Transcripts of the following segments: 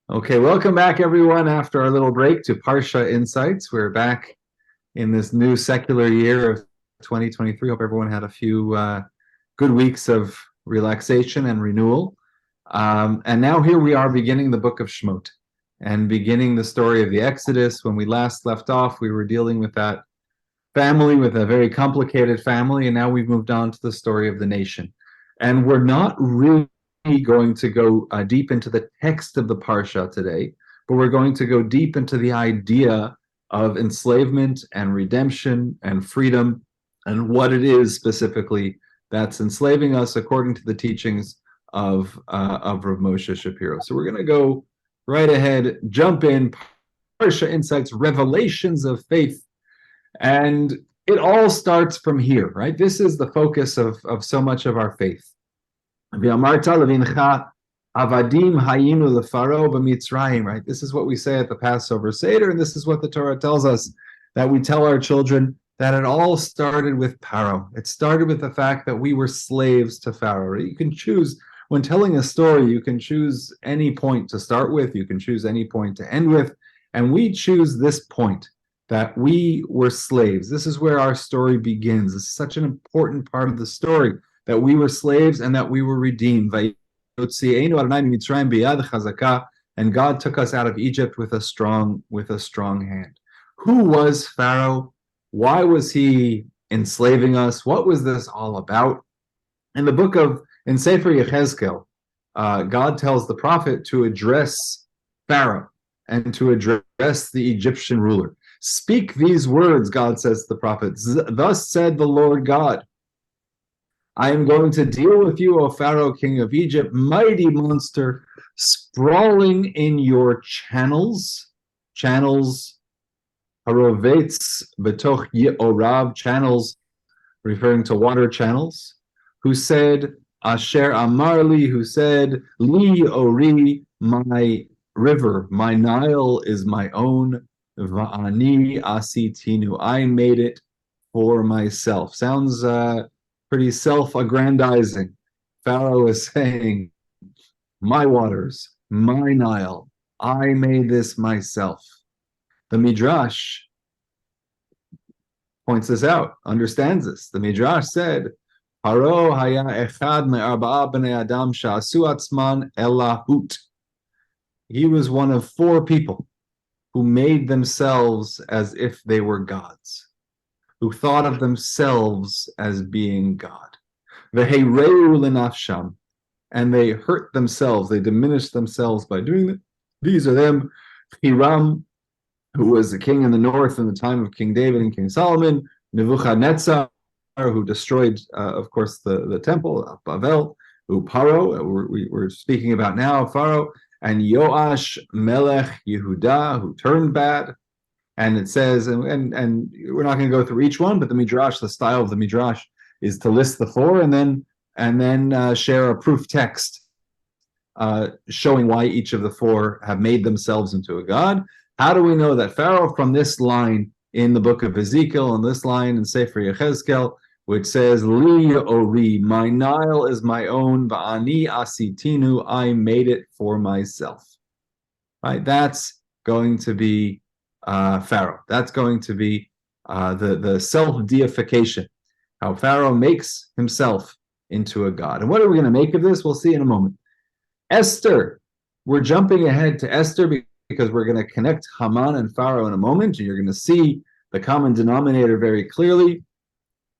Okay, welcome back, everyone, after our little break to Parsha Insights. We're back in this new secular year of 2023. Hope everyone had a few good weeks of relaxation and renewal. And now here we are beginning the book of Shemot and beginning the story of the Exodus. When we last left off, we were dealing with that family, with a very complicated family, and now we've moved on to the story of the nation. And we're not really going to go deep into the text of the Parsha today, but we're going to go deep into the idea of enslavement and redemption and freedom and what it is specifically that's enslaving us according to the teachings of Rav Moshe Shapiro. So we're going to go right ahead, jump in, Parsha Insights, Revelations of Faith. And it all starts from here, right? This is the focus of so much of our faith. Right? This is what we say at the Passover Seder, and this is what the Torah tells us, that we tell our children that it all started with Paro. It started with the fact that we were slaves to Pharaoh. Right? You can choose, when telling a story, you can choose any point to start with, you can choose any point to end with, and we choose this point, that we were slaves. This is where our story begins. It's such an important part of the story, that we were slaves and that we were redeemed. And God took us out of Egypt with a strong hand. Who was Pharaoh? Why was he enslaving us? What was this all about? In Sefer Yechezkel, God tells the prophet to address Pharaoh and to address the Egyptian ruler. Speak these words, God says to the prophet. Thus said the Lord God, I am going to deal with you, O Pharaoh, king of Egypt, mighty monster, sprawling in your channels, harovetz betoch ye'orav, channels referring to water channels, who said, Asher Amarli, who said, Li ori, my river, my Nile is my own, Va'ani asitinu, I made it for myself. Sounds pretty self-aggrandizing. Pharaoh is saying, my waters, my Nile, I made this myself. The Midrash points this out, understands this. The Midrash said, Paro haya echad me'arba'a b'nei adam sha'asu atzman elahut. He was one of four people who made themselves as if they were gods, who thought of themselves as being God. V'heireu l'nafsham, and they hurt themselves, they diminished themselves by doing it. These are them, Hiram, who was the king in the north in the time of King David and King Solomon, Nebuchadnezzar, who destroyed, of course, the temple, Bavel, who Paro, we're speaking about now, Pharaoh, and Yoash Melech Yehuda, who turned bad. And it says, and we're not going to go through each one, but the Midrash, the style of the Midrash is to list the four and then share a proof text showing why each of the four have made themselves into a god. How do we know that Pharaoh? From this line in the book of Ezekiel and this line in Sefer Yechezkel, which says, Li ori, my Nile is my own, va'ani asitinu, I made it for myself. Right? That's going to be Pharaoh. That's going to be the self-deification, how Pharaoh makes himself into a god. And what are we going to make of this? We'll see in a moment. Esther, we're jumping ahead to Esther because we're going to connect Haman and Pharaoh in a moment, and you're going to see the common denominator very clearly.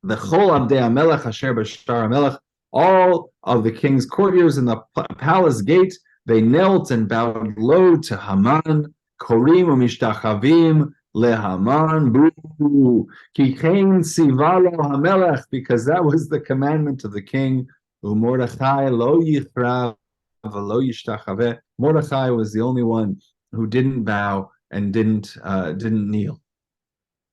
The Chol Abdei HaMelech Asher B'Shar HaMelech, all of the king's courtiers in the palace gate, they knelt and bowed low to Haman. Korim u'mishtachavim leHaman, boo, ki chen tziva lo HaMelech, because that was the commandment of the king. U'Mordechai lo yichra v'lo yishtachaveh. Mordechai was the only one who didn't bow and didn't kneel.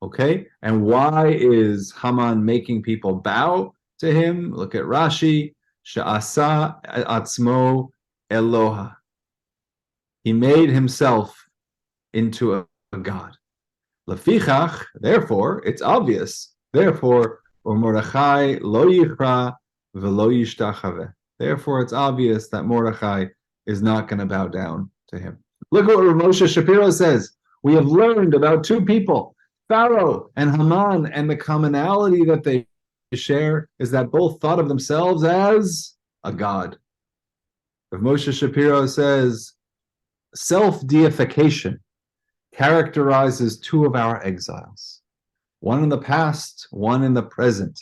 Okay, and why is Haman making people bow to him? Look at Rashi. Sha'asa atzmo Eloha. He made himself into a god. Lefichach, therefore, it's obvious. Therefore, or Mordechai lo yichra v'lo yishtachaveh. Therefore, it's obvious that Mordechai is not going to bow down to him. Look at what Moshe Shapiro says. We have learned about two people, Pharaoh and Haman, and the commonality that they share is that both thought of themselves as a god. Rav Moshe Shapiro says, self-deification characterizes two of our exiles, one in the past, one in the present.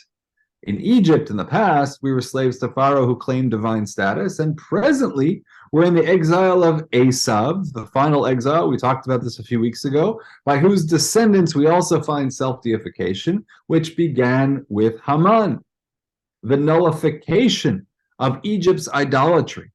In Egypt, in the past, we were slaves to Pharaoh who claimed divine status, and presently, we're in the exile of Esav, the final exile. We talked about this a few weeks ago, by whose descendants we also find self-deification, which began with Haman. The nullification of Egypt's idolatry,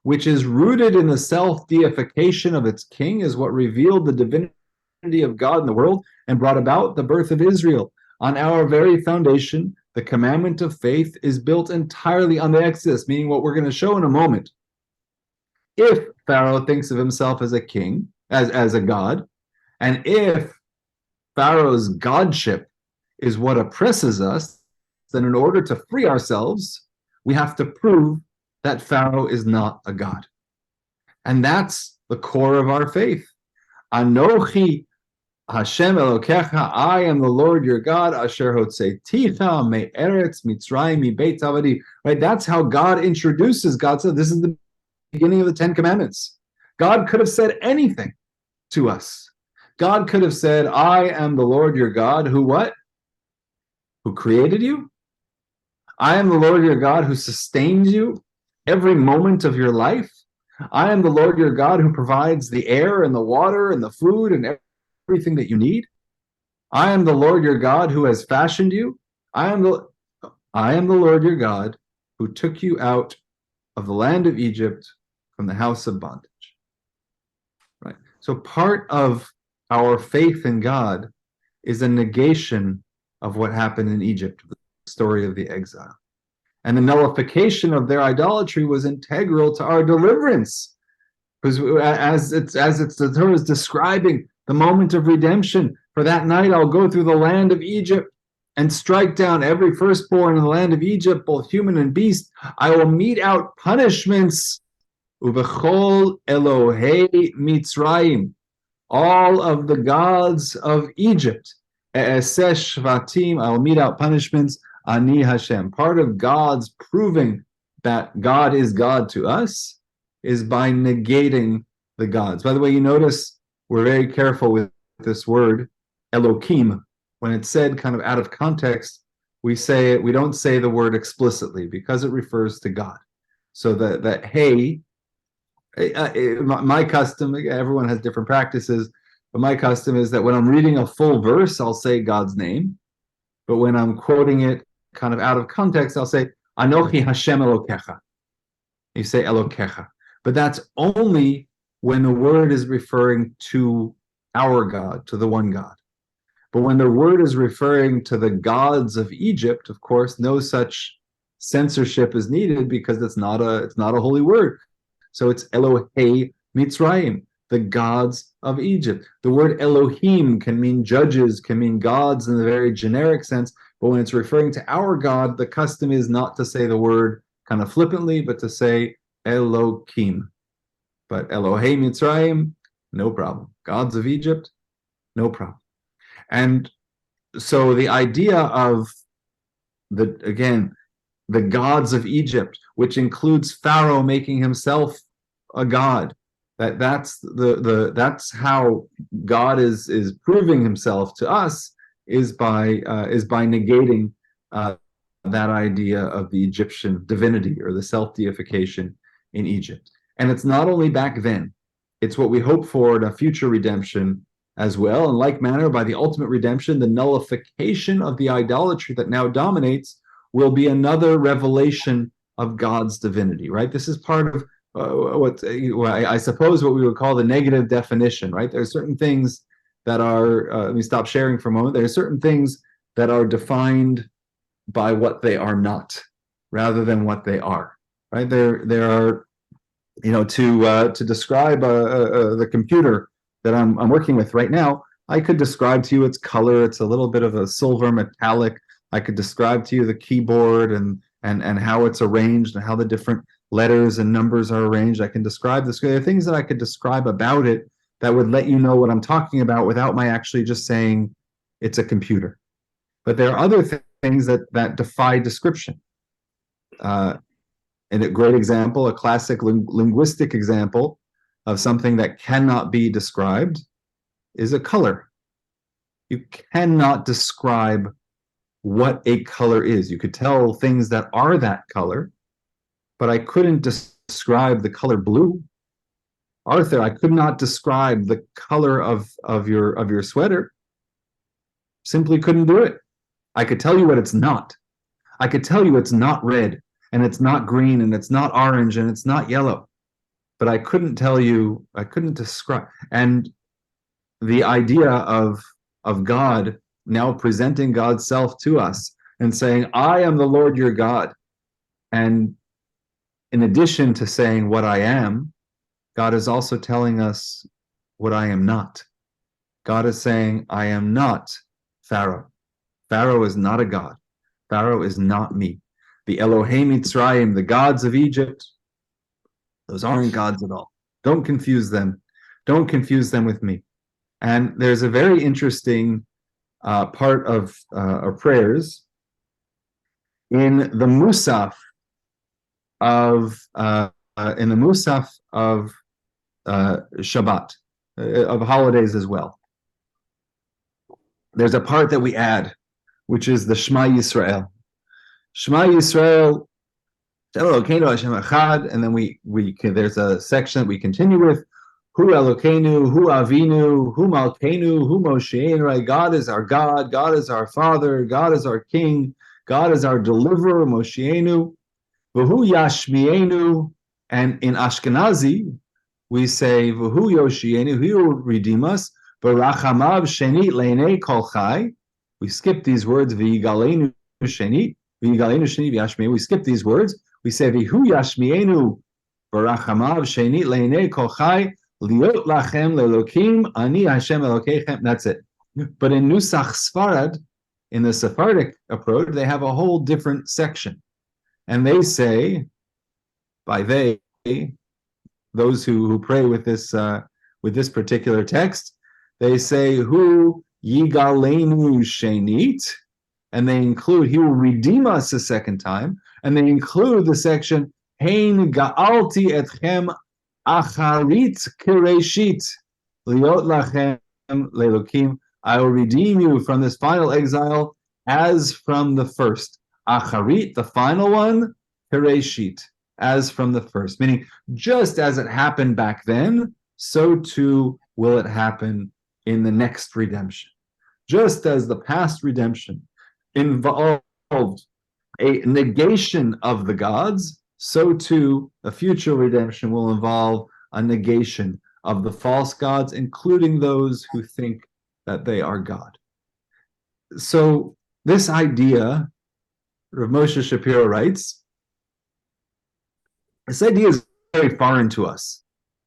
which is rooted in the self-deification of its king, is what revealed the divinity of God in the world and brought about the birth of Israel. On our very foundation, the commandment of faith is built entirely on the Exodus, meaning what we're going to show in a moment. If Pharaoh thinks of himself as a king, as a god, and if Pharaoh's godship is what oppresses us, then in order to free ourselves, we have to prove that Pharaoh is not a god. And that's the core of our faith. Anochi Hashem Elokecha, I am the Lord your God, Asher Hotzeiticha me'eretz Mitzrayim miBeit Avadi. Right? That's how God introduces. God said, this is the beginning of the Ten Commandments. God could have said anything to us. God could have said, I am the Lord your God, who what? Who created you? I am the Lord your God who sustains you every moment of your life. I am the Lord your God who provides the air and the water and the food and everything that you need. I am the Lord your God who has fashioned you. I am the Lord your God who took you out of the land of Egypt from the house of bondage. Right. So part of our faith in God is a negation of what happened in Egypt, the story of the exile. And the nullification of their idolatry was integral to our deliverance. Because as the Torah is describing the moment of redemption, for that night I'll go through the land of Egypt and strike down every firstborn in the land of Egypt, both human and beast. I will mete out punishments, uvechol Elohei Mitzrayim, all of the gods of Egypt. E'eseh shvatim, I will mete out punishments. Ani Hashem. Part of God's proving that God is God to us is by negating the gods. By the way, you notice we're very careful with this word, Elohim. When it's said kind of out of context, we don't say the word explicitly because it refers to God. So that hey, my custom, everyone has different practices, but my custom is that when I'm reading a full verse, I'll say God's name. But when I'm quoting it kind of out of context, I'll say, Anochi Hashem Elokecha. You say Elokecha. But that's only when the word is referring to our God, to the one God. But when the word is referring to the gods of Egypt, of course, no such censorship is needed because it's not a holy word. So it's Elohei Mitzrayim, the gods of Egypt. The word Elohim can mean judges, can mean gods in the very generic sense, but when it's referring to our God, the custom is not to say the word kind of flippantly, but to say Elohim. But Elohei Mitzrayim, no problem. Gods of Egypt, no problem. And so the idea of the gods of Egypt, which includes Pharaoh making himself a god, that's how God is proving himself to us is by negating that idea of the Egyptian divinity or the self-deification in Egypt. And it's not only back then, it's what we hope for in a future redemption as well. In like manner, by the ultimate redemption, the nullification of the idolatry that now dominates will be another revelation of God's divinity, right? This is part of I suppose what we would call the negative definition, right? There are certain things that are, let me stop sharing for a moment. There are certain things that are defined by what they are not, rather than what they are, right? There are, to describe the computer that I'm working with right now, I could describe to you its color. It's a little bit of a silver metallic. I could describe to you the keyboard and how it's arranged and how the different letters and numbers are arranged. I can describe this. There are things that I could describe about it that would let you know what I'm talking about without my actually just saying it's a computer. But there are other things that defy description. And a great example, a classic linguistic example of something that cannot be described is a color. You cannot describe what a color is. You could tell things that are that color, but I couldn't describe the color blue. Arthur, I could not describe the color of your sweater. Simply couldn't do it. I could tell you what it's not. I could tell you it's not red, and it's not green, and it's not orange, and it's not yellow. But I couldn't tell you, I couldn't describe. And the idea of God now presenting God's self to us and saying, I am the Lord your God. And in addition to saying what I am, God is also telling us what I am not. God is saying, I am not Pharaoh. Pharaoh is not a God. Pharaoh is not me. The Elohei Mitzrayim, the gods of Egypt, those aren't gods at all. Don't confuse them. Don't confuse them with me. And there's a very interesting part of prayers in the Musaf of Shabbat, of holidays as well. There's a part that we add, which is the Shema Yisrael. Shema Yisrael, and then there's a section that we continue with. Hu Elokeinu, Hu Avinu, Hu Malkeinu, Hu Mosheinu. Right? God is our God. God is our Father. God is our King. God is our Deliverer. Mosheinu, V'Hu Yashmienu. And in Ashkenazi, we say V'Hu Yoshienu. He will redeem us. V'Rachamav Shenit Leinei Kol Chai. We skip these words. V'Yigalenu Shenit. V'Yigalenu Shenit V'Yashmienu. We skip these words. We say V'Hu Yashmienu. V'Rachamav Shenit Leinei Kol Chai. Liot lachem lelokim ani Hashem Elokeichem. That's it. But in Nusach Sfarad, in the Sephardic approach, they have a whole different section, and they say, by they, those who pray with this particular text, they say Hu Yigalenu Shenit, and they include He will redeem us a second time, and they include the section Hein Ga'alti Etchem Acharit Kireshit Liot Lachem Lelokim. I will redeem you from this final exile as from the first. Acharit, the final one, Kireshit, as from the first. Meaning, just as it happened back then, so too will it happen in the next redemption. Just as the past redemption involved a negation of the gods, so too a future redemption will involve a negation of the false gods, including those who think that they are God. So this idea, Rav Moshe Shapiro writes, this idea is very foreign to us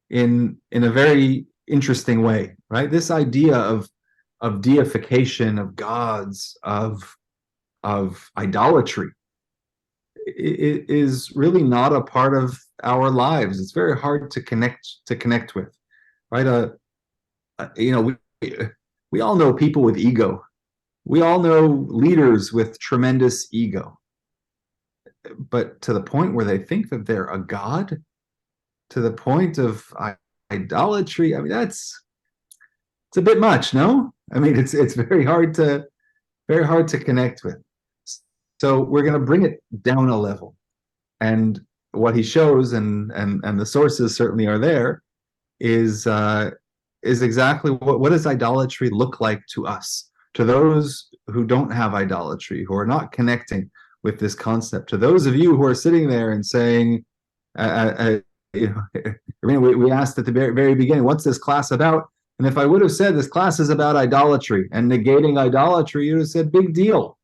in a very interesting way, right? This idea of deification, of gods, of idolatry, it is really not a part of our lives. It's very hard to connect with, right? We all know people with ego. We all know leaders with tremendous ego. But to the point where they think that they're a god, to the point of idolatry, I mean, it's a bit much, no? I mean, it's very hard to connect with. So we're going to bring it down a level, and what he shows, and the sources certainly are there, is exactly what does idolatry look like to us, to those who don't have idolatry, who are not connecting with this concept. To those of you who are sitting there and saying, we asked at the very beginning, what's this class about? And if I would have said this class is about idolatry and negating idolatry, you'd have said, big deal.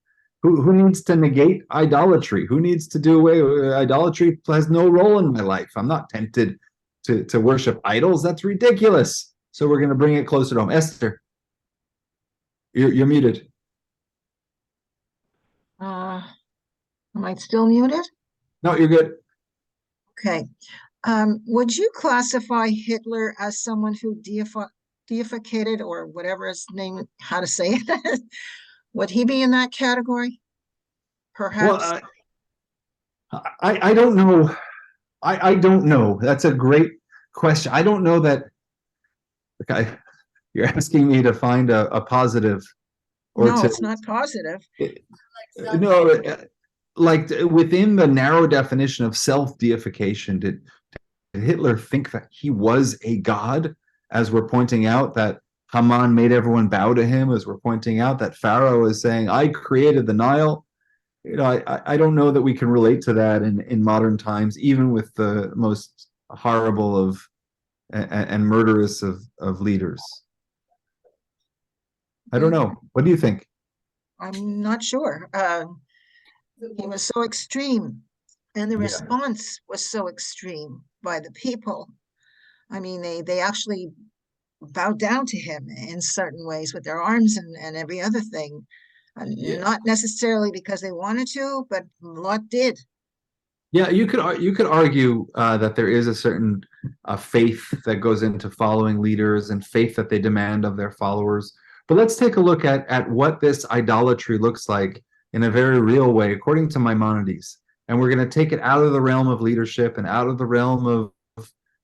Who needs to negate idolatry? Who needs to do away with idolatry? Has no role in my life. I'm not tempted to worship idols. That's ridiculous. So we're going to bring it closer to home. Esther, you're muted. Am I still muted? No, you're good. Okay. Would you classify Hitler as someone who deificated, or whatever his name, how to say it? Would he be in that category? Well, Perhaps. I don't know. I don't know. That's a great question. I don't know that. Okay, you're asking me to find a positive or No, to it's not positive. no, like within the narrow definition of self-deification, did Hitler think that he was a god, as we're pointing out that Haman made everyone bow to him, as we're pointing out that Pharaoh is saying, I created the Nile? I don't know that we can relate to that in modern times, even with the most horrible of and murderous of leaders. I don't know. What do you think? I'm not sure. He was so extreme, and the Yeah. response was so extreme by the people. I mean, they actually bowed down to him in certain ways with their arms and every other thing. Yeah. Not necessarily because they wanted to, but a lot did. Yeah, you could argue that there is a certain faith that goes into following leaders and faith that they demand of their followers. But let's take a look at what this idolatry looks like in a very real way, according to Maimonides. And we're going to take it out of the realm of leadership and out of the realm of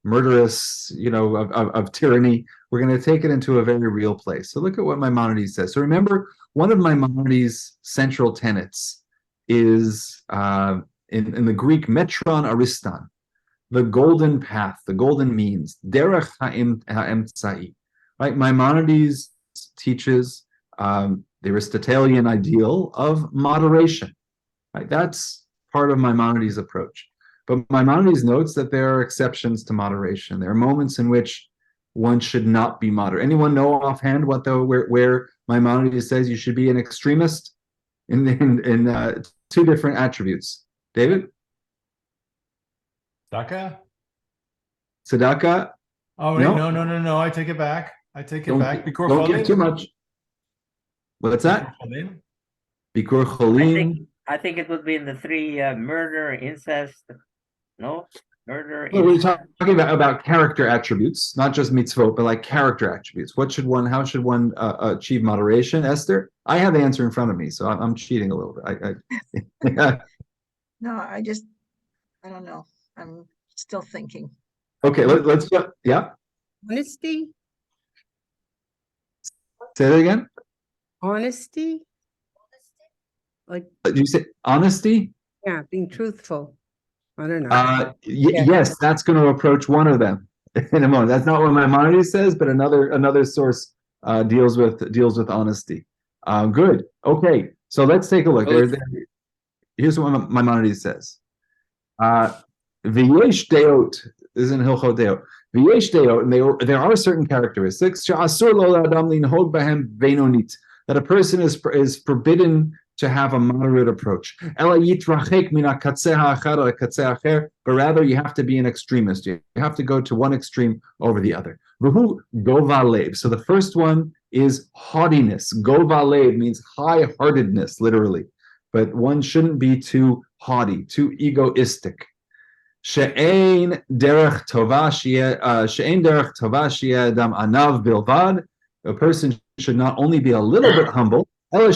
murderous, of tyranny. We're going to take it into a very real place. So look at what Maimonides says. So remember, one of Maimonides' central tenets is in the Greek, metron ariston, the golden path, the golden means, derech ha'emtzai. Right? Maimonides teaches the Aristotelian ideal of moderation. Right? That's part of Maimonides' approach. But Maimonides notes that there are exceptions to moderation. There are moments in which one should not be moderate. Anyone know offhand where Maimonides says you should be an extremist in two different attributes? David? Tzedakah? Tzedakah? Oh, wait, no. I take it back. Don't get too much. What's that? Bikur cholim. I think it would be in the three: murder, incest. No, murder. Well, we're talking about character attributes, not just mitzvot, but like character attributes. How should one achieve moderation? Esther, I have the answer in front of me, so I'm cheating a little bit. No, I don't know. I'm still thinking. Okay, let's go. Yeah. Honesty. Say that again. Honesty. Like, Did you say honesty? yeah, being truthful. I don't know. Yes, that's going to approach one of them in a moment. That's not what Maimonides says, but another source deals with honesty. Good. Okay, so let's take a look. Here's what Maimonides says. V'yesh deot is in Hilchot Deot. V'yesh deot, and there are certain characteristics she'asur lo la'adam linhog bahem beinonit, that a person is forbidden to have a moderate approach. Ela yitrachek min hakatzeh ha'achad al hakatzeh hacher, but rather you have to be an extremist. You have to go to one extreme over the other. V'hu gova lev. So the first one is haughtiness. Gova lev means high-heartedness, literally. But one shouldn't be too haughty, too egoistic. She'ein derech tova sheyeh adam anav bilvad. A person should not only be a little bit humble, a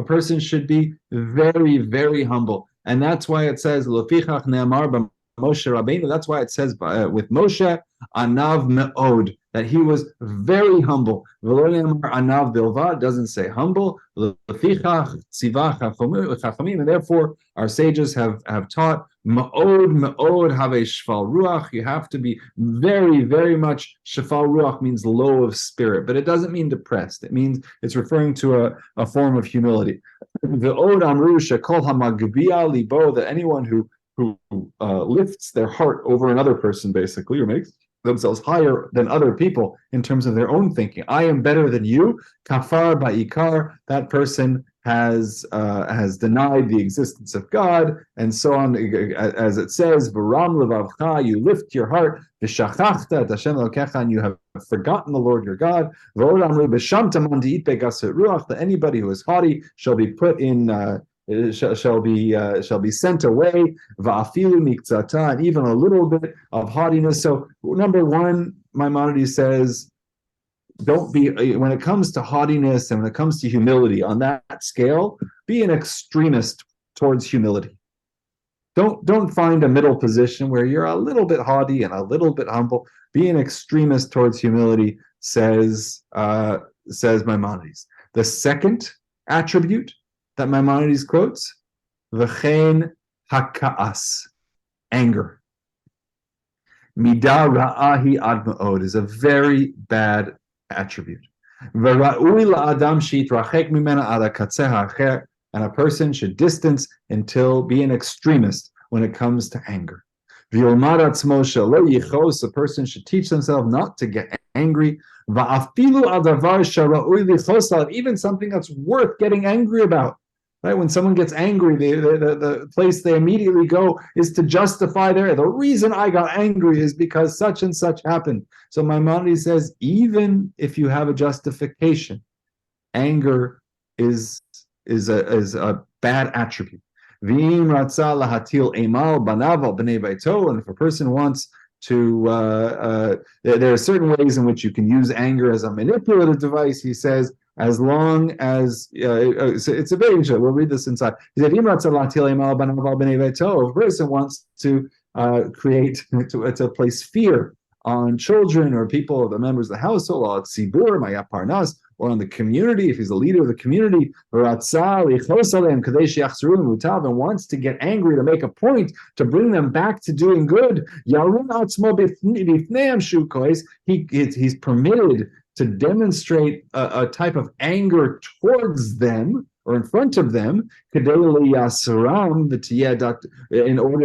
person should be very, very humble. And that's why it says, Moshe Rabbeinu, that's why it says with Moshe, Anav Me'od, that he was very humble. Anav Bilvad doesn't say humble. And therefore, our sages have taught, Me'od have shfal ruach. You have to be very, very much, shfal ruach means low of spirit, but it doesn't mean depressed. It means it's referring to a form of humility. Ve'od amru shekol hamagbia libo, that anyone who lifts their heart over another person, basically, or makes themselves higher than other people in terms of their own thinking. I am better than you. Kafar ba'ikar, that person has denied the existence of God, and so on. As it says, V'ram levavcha, you lift your heart. V'shachachta et Hashem Elokecha, and you have forgotten the Lord your God. V'od amru b'shamta man di'it begaset ruach, that anybody who is haughty shall be put in shall be sent away. Va'afilu miktzata, and even a little bit of haughtiness. So number one, Maimonides says, don't be, when it comes to haughtiness and when it comes to humility on that scale, be an extremist towards humility. Don't find a middle position where you're a little bit haughty and a little bit humble. Be an extremist towards humility, says Maimonides. The second attribute that Maimonides quotes, v'chein haka'as, anger. Midah ra'ahi ad ma'od, is a very bad attribute. V'ra'ui la'adam shitrachek mimena ad hakatzeh ha'acher, and a person should distance until be an extremist when it comes to anger. V'yomar atzmo shelo yichos, a person should teach themselves not to get angry. Va'afilu adavar shara'ui lichos alav, even something that's worth getting angry about. Right? When someone gets angry, the place they immediately go is to justify the reason I got angry is because such and such happened. So Maimonides says, even if you have a justification, anger is a bad attribute. And if a person wants to, there are certain ways in which you can use anger as a manipulative device, he says, as long as it's a very interesting. We'll read this inside. He said, if a person wants to create to place fear on children or people, the members of the household, or on the community, if he's a leader of the community, and wants to get angry to make a point to bring them back to doing good, he's permitted to demonstrate a type of anger towards them or in front of them, in order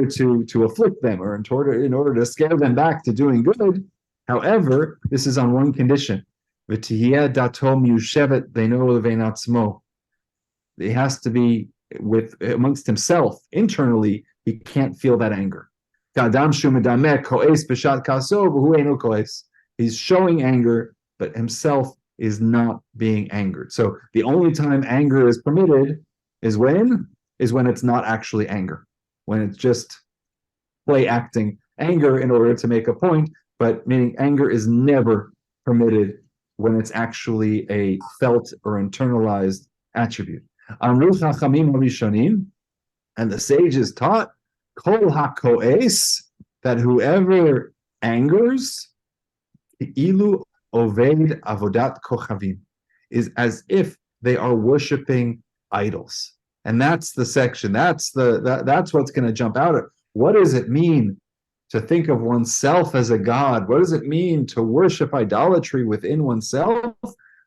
to afflict them or in order to scare them back to doing good. However, this is on one condition. He has to be amongst himself internally. He can't feel that anger. He's showing anger, but himself is not being angered. So the only time anger is permitted is when it's not actually anger, when it's just play acting anger in order to make a point, but meaning anger is never permitted when it's actually a felt or internalized attribute. Amru Chachamim Harishonim, and the sages taught, Kol HaKo'es, that whoever angers, Ilu Oved Avodat Kochavim, is as if they are worshiping idols. And that's the section. That's what's going to jump out at. What does it mean to think of oneself as a god? What does it mean to worship idolatry within oneself?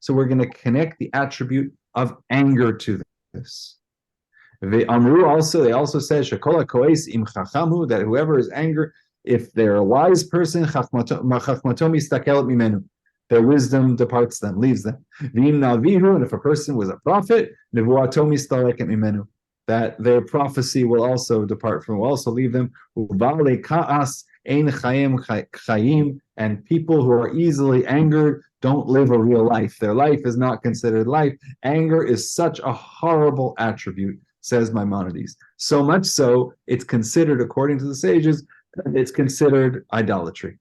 So we're going to connect the attribute of anger to this. They also said Shekola Koes Im Chachamu, that whoever is angry, if they're a wise person, their wisdom departs them, leaves them. And if a person was a prophet, that their prophecy will also depart from, will also leave them. And people who are easily angered don't live a real life. Their life is not considered life. Anger is such a horrible attribute, says Maimonides. So much so, it's considered, according to the sages, it's considered idolatry.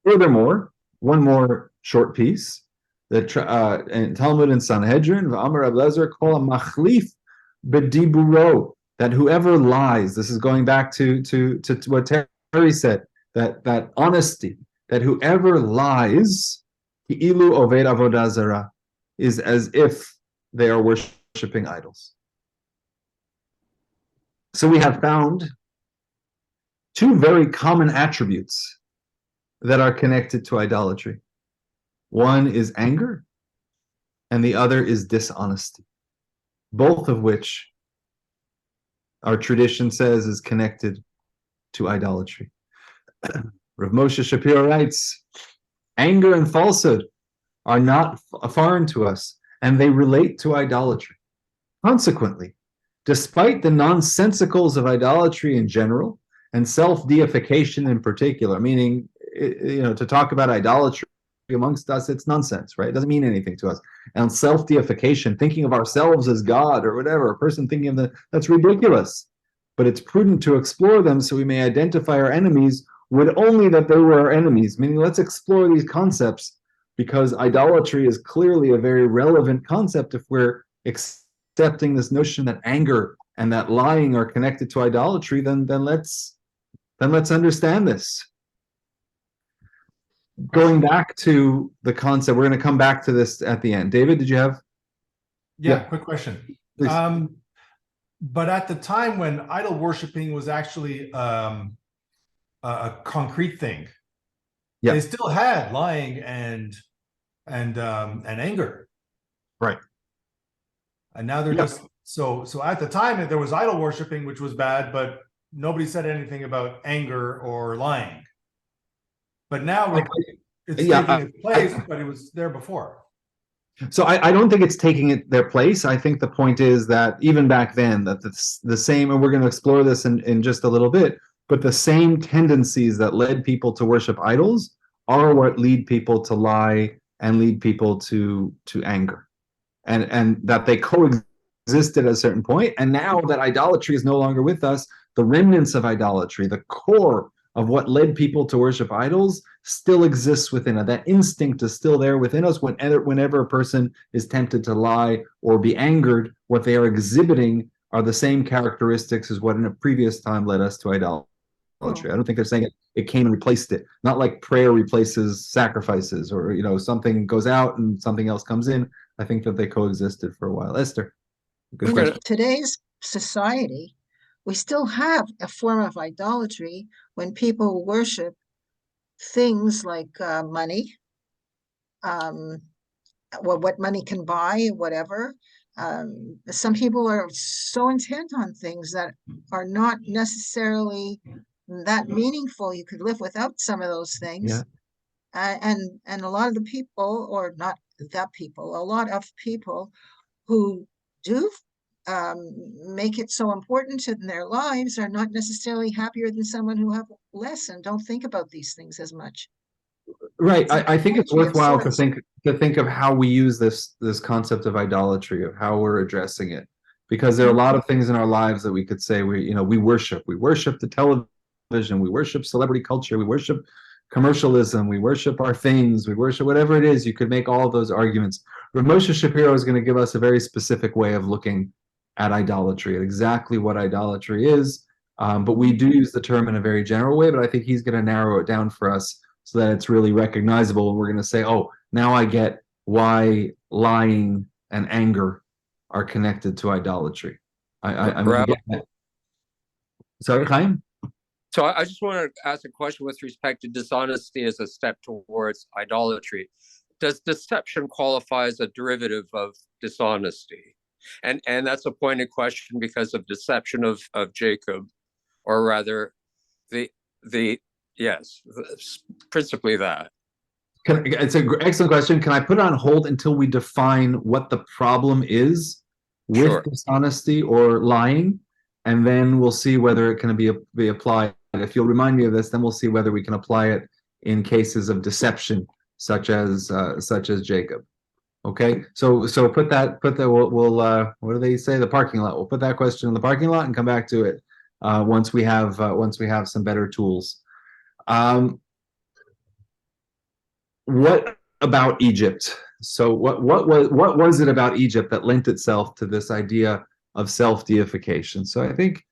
Furthermore, one more short piece, in Talmud and Sanhedrin, V'amar Reb Lezer kol machlif b'diburo, that whoever lies, this is going back to what Terry said, that honesty, that whoever lies, ilu oved avodah zarah, is as if they are worshiping idols. So we have found two very common attributes that are connected to idolatry. One is anger, and the other is dishonesty, both of which our tradition says is connected to idolatry. Rav Moshe Shapiro writes, anger and falsehood are not foreign to us, and they relate to idolatry. Consequently, despite the nonsensicals of idolatry in general, and self-deification in particular, meaning, to talk about idolatry amongst us, it's nonsense, right? It doesn't mean anything to us. And self-deification, thinking of ourselves as God or whatever, a person thinking of that's ridiculous. But it's prudent to explore them so we may identify our enemies, would only that they were our enemies. Meaning, let's explore these concepts, because idolatry is clearly a very relevant concept if we're accepting this notion that anger and that lying are connected to idolatry. Then let's understand this. Going back to the concept, we're going to come back to this at the end. David, did you have? Yeah, quick question. Please. But at the time when idol worshiping was actually a concrete thing, they still had lying and anger, right? And now they're just so at the time there was idol worshiping, which was bad, but nobody said anything about anger or lying. But now it's taking its place, but it was there before. So I don't think it's taking their place. I think the point is that even back then, that the same, and we're going to explore this in just a little bit, but the same tendencies that led people to worship idols are what lead people to lie and lead people to anger, and that they coexisted at a certain point. And now that idolatry is no longer with us, the remnants of idolatry, the core of what led people to worship idols, still exists within us. That instinct is still there within us. Whenever a person is tempted to lie or be angered, what they are exhibiting are the same characteristics as what in a previous time led us to idolatry. I don't think they're saying it came and replaced it. Not like prayer replaces sacrifices, or something goes out and something else comes in. I think that they coexisted for a while. Esther, good question. In today's society, we still have a form of idolatry when people worship things like money, what money can buy, whatever. Some people are so intent on things that are not necessarily that meaningful. You could live without some of those things. And a lot of the people, or not the people, a lot of people who do make it so important in their lives are not necessarily happier than someone who have less and don't think about these things as much. Right. I think it's worthwhile to think of how we use this concept of idolatry, of how we're addressing it, because there are a lot of things in our lives that we could say we worship. We worship the television. We worship celebrity culture. We worship commercialism. We worship our things. We worship whatever it is. You could make all of those arguments. But Moshe Shapiro is going to give us a very specific way of looking at idolatry, at exactly what idolatry is. But we do use the term in a very general way, but I think he's going to narrow it down for us so that it's really recognizable. And we're going to say, oh, now I get why lying and anger are connected to idolatry. I'm going to get that. Sorry, Chaim? So I just want to ask a question with respect to dishonesty as a step towards idolatry. Does deception qualify as a derivative of dishonesty? And that's a pointed question because of deception of Jacob, or rather principally that. It's an excellent question. Can I put it on hold until we define what the problem is with dishonesty or lying? And then we'll see whether it can be applied. If you'll remind me of this, then we'll see whether we can apply it in cases of deception, such as Jacob. Okay, so we'll what do they say? The parking lot. We'll put that question in the parking lot and come back to it once we have some better tools. What about Egypt? So what was it about Egypt that lent itself to this idea of self-deification? So I think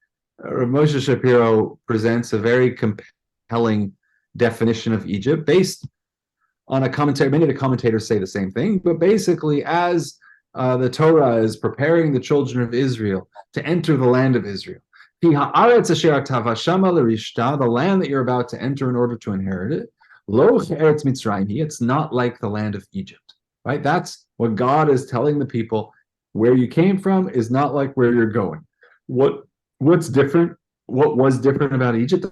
Moshe Shapiro presents a very compelling definition of Egypt based on a commentary. Many of the commentators say the same thing, but basically, as the Torah is preparing the children of Israel to enter the land of Israel, the land that you're about to enter in order to inherit it, it's not like the land of Egypt, right? That's what God is telling the people. Where you came from is not like where you're going. What's different? What was different about Egypt?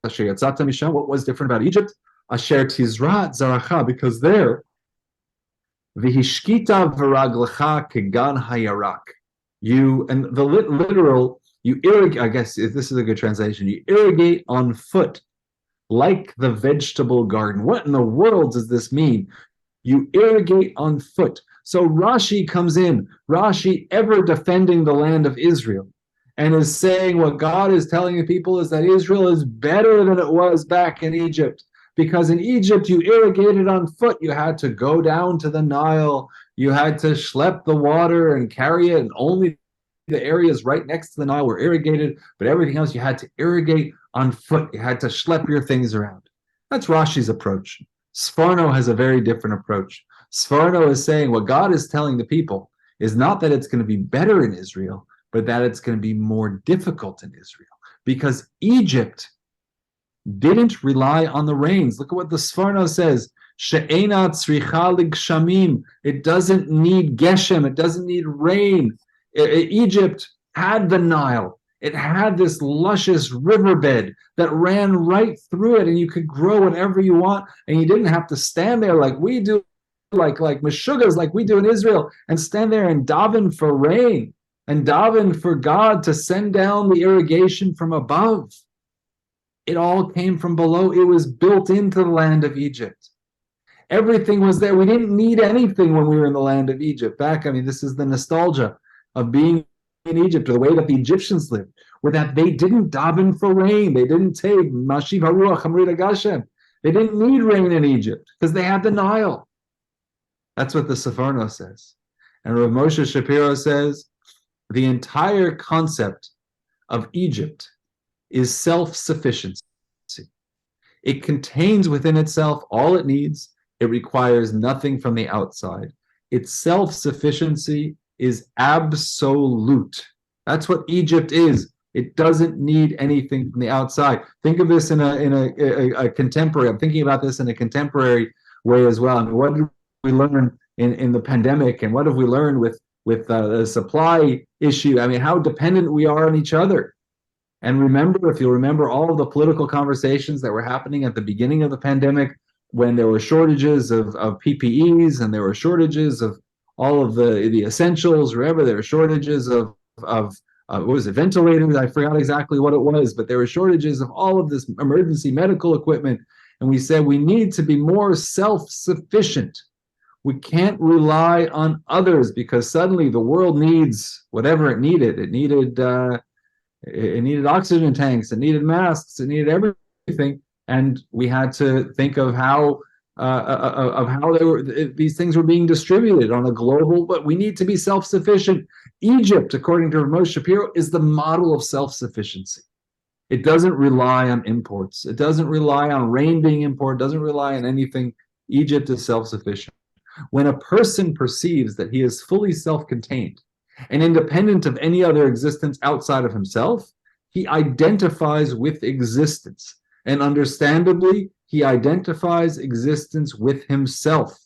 What was different about Egypt? Asher tizrat zaracha, because there, v'hishkita v'raglecha kegan hayarak. You, and the literal, you irrigate, I guess if this is a good translation, you irrigate on foot like the vegetable garden. What in the world does this mean? You irrigate on foot. So Rashi comes in, Rashi ever defending the land of Israel, and is saying what God is telling the people is that Israel is better than it was back in Egypt. Because in Egypt, you irrigated on foot. You had to go down to the Nile. You had to schlep the water and carry it, and only the areas right next to the Nile were irrigated, but everything else you had to irrigate on foot. You had to schlep your things around. That's Rashi's approach. Sforno has a very different approach. Sforno is saying what God is telling the people is not that it's going to be better in Israel, but that it's going to be more difficult in Israel. Because Egypt didn't rely on the rains. Look at what the Sforno says. She'ena tzricha ligshamim. It doesn't need geshem. It doesn't need rain. Egypt had the Nile. It had this luscious riverbed that ran right through it, and you could grow whatever you want, and you didn't have to stand there like we do, like meshugas, like we do in Israel, and stand there and daven for rain, and daven for God to send down the irrigation from above. It all came from below. It was built into the land of Egypt. Everything was there. We didn't need anything when we were in the land of Egypt. This is the nostalgia of being in Egypt, or the way that the Egyptians lived, were that they didn't daven for rain. They didn't say Mashiv Haruach Hamrita Gashem. They didn't need rain in Egypt because they had the Nile. That's what the Sforno says. And Rav Moshe Shapiro says the entire concept of Egypt is self-sufficiency. It contains within itself all it needs. It requires nothing from the outside. Its self-sufficiency is absolute. That's what Egypt is. It doesn't need anything from the outside. Think of this in a contemporary. I'm thinking about this in a contemporary way as well. What did we learn in the pandemic, and what have we learned with the supply issue? How dependent we are on each other. And remember, if you'll remember all of the political conversations that were happening at the beginning of the pandemic, when there were shortages of PPEs, and there were shortages of all of the essentials, remember there were shortages of what was it, ventilators? I forgot exactly what it was, but there were shortages of all of this emergency medical equipment. And we said we need to be more self-sufficient. We can't rely on others, because suddenly the world needs whatever it needed. It needed oxygen tanks, it needed masks, it needed everything, and we had to think of how these things were being distributed on a global. But we need to be self-sufficient. Egypt, according to Moshe Shapiro, is the model of self-sufficiency. It doesn't rely on imports. It doesn't rely on rain being imported. It doesn't rely on anything. Egypt is self-sufficient. When a person perceives that he is fully self-contained and independent of any other existence outside of himself, he identifies with existence. And understandably, he identifies existence with himself.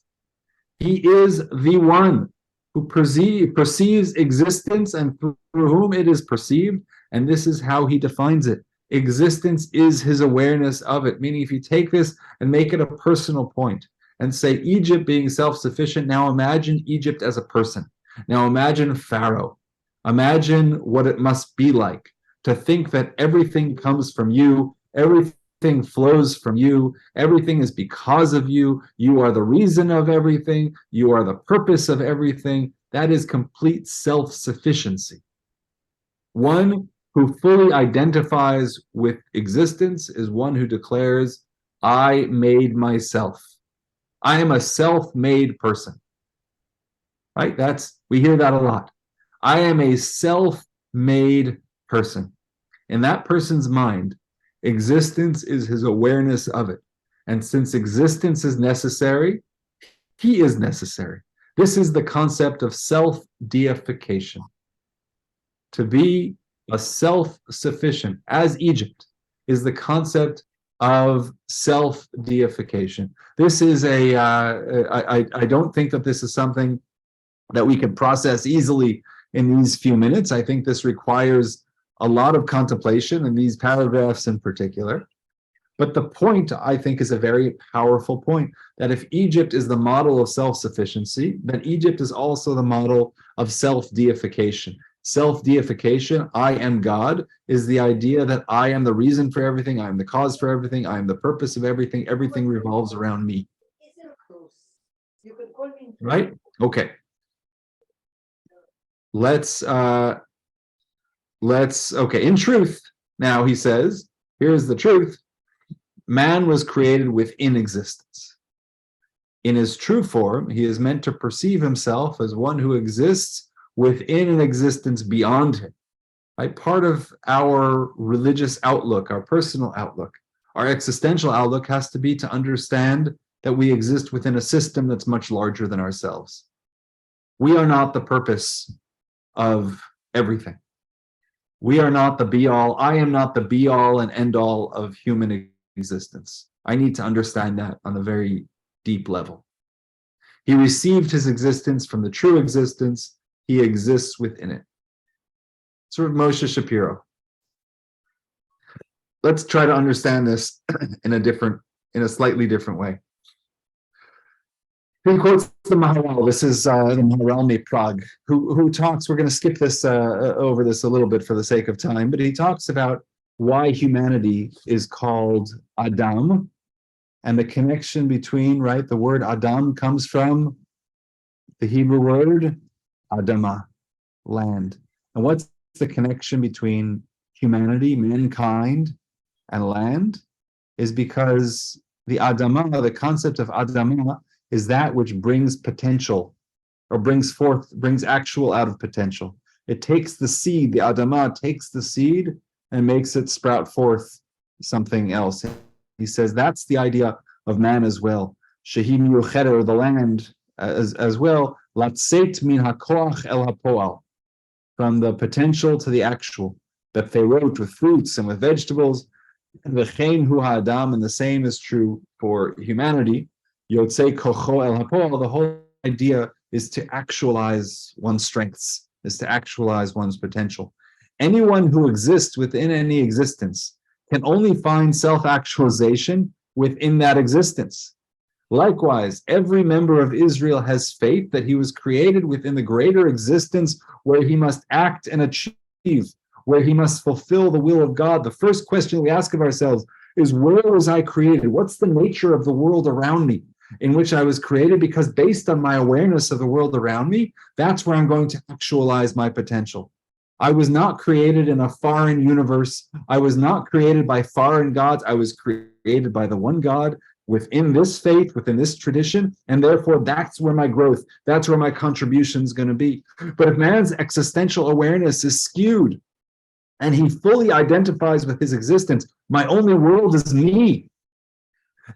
He is the one who perceives existence and through whom it is perceived, and this is how he defines it. Existence is his awareness of it, meaning if you take this and make it a personal point and say Egypt being self-sufficient, now imagine Egypt as a person. Now imagine Pharaoh. Imagine what it must be like to think that everything comes from you, everything flows from you, everything is because of you, you are the reason of everything, you are the purpose of everything. That is complete self-sufficiency. One who fully identifies with existence is one who declares, I made myself. I am a self-made person. Right? We hear that a lot. I am a self-made person. In that person's mind, existence is his awareness of it. And since existence is necessary, he is necessary. This is the concept of self-deification. To be a self-sufficient, as Egypt, is the concept of self-deification. This is I don't think that this is something that we can process easily in these few minutes. I think this requires a lot of contemplation in these paragraphs in particular. But the point, I think, is a very powerful point, that if Egypt is the model of self-sufficiency, then Egypt is also the model of self-deification. Self-deification, I am God, is the idea that I am the reason for everything, I am the cause for everything, I am the purpose of everything, everything revolves around me. Right? Okay. Let's okay, in truth, now he says, here's the truth. Man was created within existence. In his true form, he is meant to perceive himself as one who exists within an existence beyond him. Right? Part of our religious outlook, our personal outlook, our existential outlook has to be to understand that we exist within a system that's much larger than ourselves. We are not the purpose of everything. We are not the be-all. I am not the be-all and end-all of human existence. I need to understand that on a very deep level. He received his existence from the true existence. He exists within it. Sort of Moshe Shapiro. Let's try to understand this in a slightly different way. He quotes the Maharal. This is the Maharal Prague, who talks. We're going to skip this over this a little bit for the sake of time, but he talks about why humanity is called Adam, and the connection between, right, the word Adam comes from the Hebrew word Adama, land. And what's the connection between humanity, mankind, and land? Is because the Adama, the concept of Adama, is that which brings potential, or brings actual out of potential. It takes the seed, the Adama takes the seed and makes it sprout forth something else. He says that's the idea of man as well. Shehi miyuchet, or the land as well. Latzeit min hakoach el hapoal, from the potential to the actual. That they wrote with fruits and with vegetables. V'chein hu ha'adam, and the same is true for humanity. Yotzei kocho el hapoal. The whole idea is to actualize one's strengths, is to actualize one's potential. Anyone who exists within any existence can only find self-actualization within that existence. Likewise, every member of Israel has faith that he was created within the greater existence where he must act and achieve, where he must fulfill the will of God. The first question we ask of ourselves is, where was I created? What's the nature of the world around me in which I was created? Because based on my awareness of the world around me, that's where I'm going to actualize my potential. I was not created in a foreign universe. I was not created by foreign gods. I was created by the one God within this faith, within this tradition, and therefore that's where my growth, that's where my contribution is going to be. But if man's existential awareness is skewed and he fully identifies with his existence, my only world is me.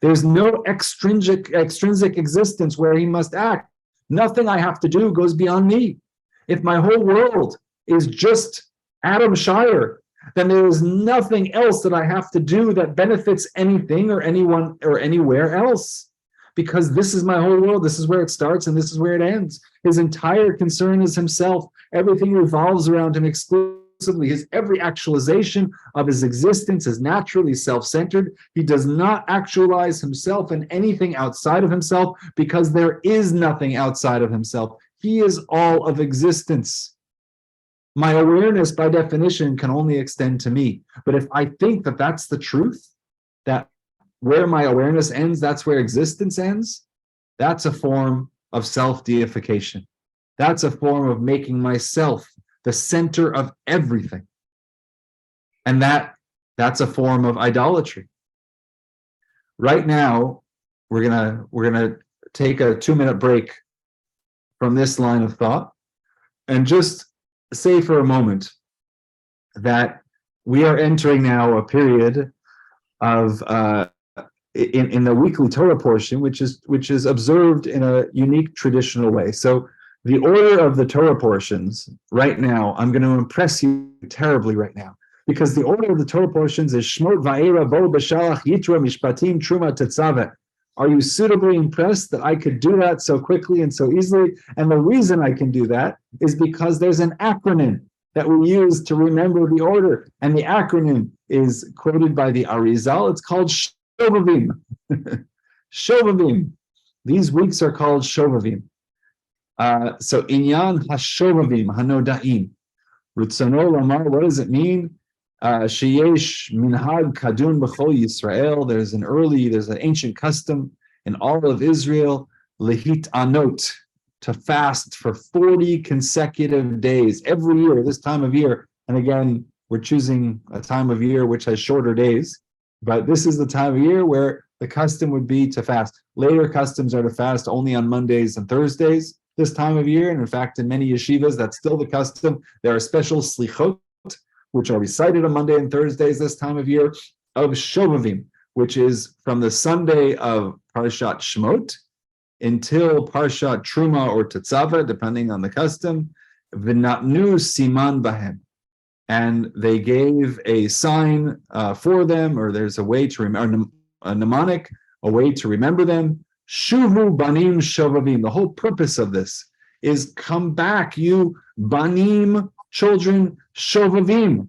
There's no extrinsic existence where he must act. Nothing I have to do goes beyond me. If my whole world is just Adam Shire, then there is nothing else that I have to do that benefits anything or anyone or anywhere else. Because this is my whole world. This is where it starts and this is where it ends. His entire concern is himself. Everything revolves around him exclusively. His every actualization of his existence is naturally self-centered. He does not actualize himself in anything outside of himself because there is nothing outside of himself. He is all of existence. My awareness, by definition, can only extend to me. But if I think that that's the truth, that where my awareness ends, that's where existence ends, that's a form of self-deification. That's a form of making myself the center of everything. And that's a form of idolatry. Right now, we're gonna take a 2-minute break from this line of thought and just say for a moment that we are entering now a period of in the weekly Torah portion, which is observed in a unique traditional way. So the order of the Torah portions right now, I'm going to impress you terribly right now, because the order of the Torah portions is Shmot, Va'era, Bo, B'Shalach, Yitra, Mishpatim, Truma, Tetzaveh. Are you suitably impressed that I could do that so quickly and so easily? And the reason I can do that is because there's an acronym that we use to remember the order. And the acronym is quoted by the Arizal. It's called Shovavim. Shovavim. These weeks are called Shovavim. So Inyan HaShovavim HaNodaim. Rutzono Lamar, what does it mean? Sheyesh minhag kadun b'chol Yisrael. There's an ancient custom in all of Israel, lehit anot, to fast for 40 consecutive days every year, this time of year. And again, we're choosing a time of year which has shorter days, but this is the time of year where the custom would be to fast. Later customs are to fast only on Mondays and Thursdays this time of year. And in fact, in many yeshivas, that's still the custom. There are special slichot, which are recited on Monday and Thursdays this time of year, of Shovavim, which is from the Sunday of Parashat Shemot until Parshat Truma or Tetzaveh, depending on the custom, v'natnu siman bahem. And they gave a sign for them, or there's a way to remember, a mnemonic, a way to remember them. Shuvu banim shovavim. The whole purpose of this is come back, you banim, children, shovavim.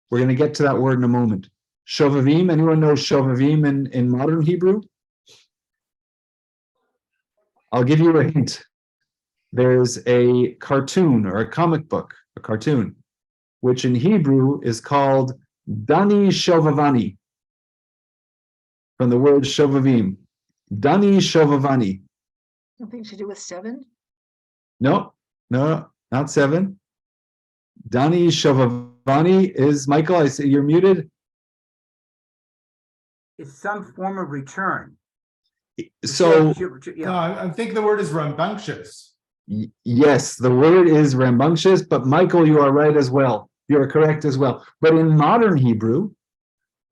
We're going to get to that word in a moment. Shovavim, anyone know shovavim in modern Hebrew? I'll give you a hint. There's a cartoon or a comic book, a cartoon, which in Hebrew is called Dani Shovavani, from the word Shovavim. Dani Shovavani. Something to do with 7? No, not 7. Dani Shovavani is, Michael, I say you're muted. It's some form of return. So, No, I think the word is rambunctious. yes, the word is rambunctious, but Michael, you are right as well. You are correct as well. But in modern Hebrew,